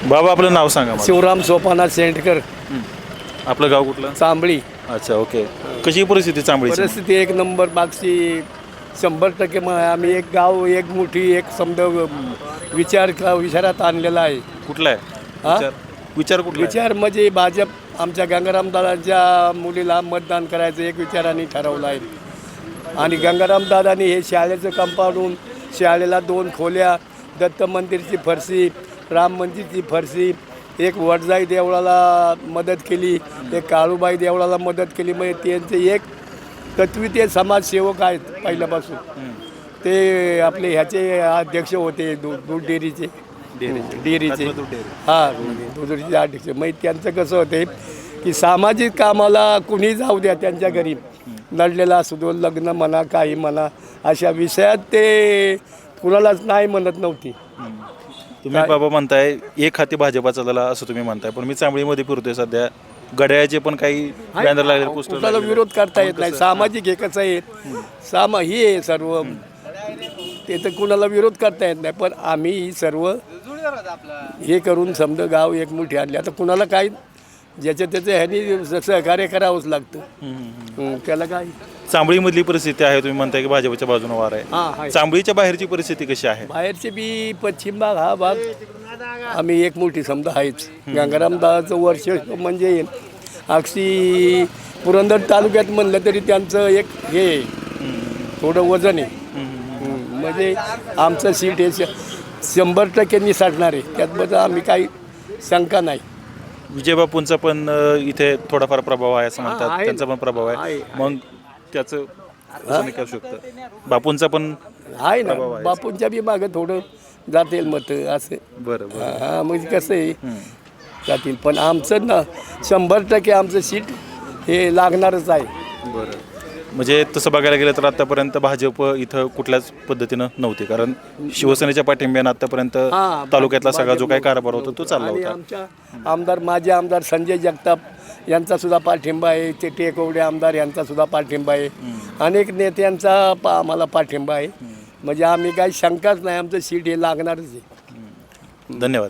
बाबा आपलं नाव सांगा मला. शिवराम सोपाना सेंटकर, आपलं गाव कुठलं? चांबळी. अच्छा, ओके. कशी परिस्थिती चांबळीची? परिस्थिती एक नंबर, मागची 100% आम्ही एक गाव, एक मोठी, एक समजा विचारात आणलेला आहे. कुठला आहे हा? विचार कुठला आहे? विचार म्हणजे भाजप आमच्या गंगाराम दादांच्या मुलीला मतदान करायचं एक विचाराने ठरवलं आहे. आणि गंगाराम दादांनी हे शाळेचं कंपाऊंड, शाळेला 2 खोल्या, दत्त मंदिरची फरशी, राम मंदिरची फरशी, एक वडजाई देवळाला मदत केली, एक काळूबाई देवळाला मदत केली. म्हणजे त्यांचे एक तत्वी ते समाजसेवक आहेत पहिल्यापासून. ते आपले ह्याचे अध्यक्ष होते दूध डेअरीचे. हां, दुधाचे अध्यक्ष. मग त्यांचं कसं होते की सामाजिक कामाला कुणी जाऊ द्या त्यांच्या घरी, नडलेला असू दो, लग्न म्हणा, काही म्हणा, अशा विषयात ते कुणालाच नाही म्हणत नव्हती. तुम्ही बाबा म्हणताय एक हाती भाजपाचा झाला असं तुम्ही म्हणताय, पण मी चांबळीमध्ये फिरतोय सध्या, घड्याळाचे पण काही बॅनर लागले, पोस्टर कुणाला विरोध करता येत नाही. सामाजिक एकच आहे, ही आहे सर्व, ते तर कुणाला विरोध करता येत नाही. पण आम्ही सर्व हे करून समजा गाव एक मोठी आणली. आता कुणाला काय ज्याच्या त्याचं ह्यानी सहकार्य करावंच लागतं. त्याला काय चांबळीमधली परिस्थिती आहे, तुम्ही म्हणताय की भाजपच्या बाजूने वार आहे. चांबळीच्या बाहेरची परिस्थिती कशी आहे? बाहेरचे बी पश्चिम भाग, हा भाग आम्ही एक मोठी समजा आहेच. गंगाराम दादाचं वर्ष म्हणजे अक्षी पुरंदर तालुक्यात म्हणलं तरी त्यांचं एक हे थोडं वजन आहे. म्हणजे आमचं सीट हे 100% निसटणार आहे, त्यातबद्दल आम्ही काही शंका नाही. विजयबापूंचा पण इथे थोडाफार प्रभाव आहे असं म्हणतात, त्यांचा पण प्रभाव आहे. मग त्याचं करू शकतं, बापूंचा पण आहे ना, बापूंच्या बी मागं थोडं जातील मत असं. बरं. हां, म्हणजे कसं आहे जातील, पण आमचं ना 100% आमचं सीट हे लागणारच आहे. बरं. म्हणजे तसं बघायला गेलं तर आतापर्यंत भाजप इथं कुठल्याच पद्धतीनं नव्हती, कारण शिवसेनेच्या पाठिंब्यानं आतापर्यंत तालुक्यातला सगळा जो काही कारभार होता तो चालला होता. आमच्या माजी आमदार संजय जगताप यांचा सुद्धा पाठिंबा आहे, ते टेकवडे आमदार यांचा सुद्धा पाठिंबा आहे, अनेक नेत्यांचा आम्हाला पाठिंबा आहे. म्हणजे आम्ही काही शंकाच नाही, आमचं सीट हे लागणारच आहे. धन्यवाद.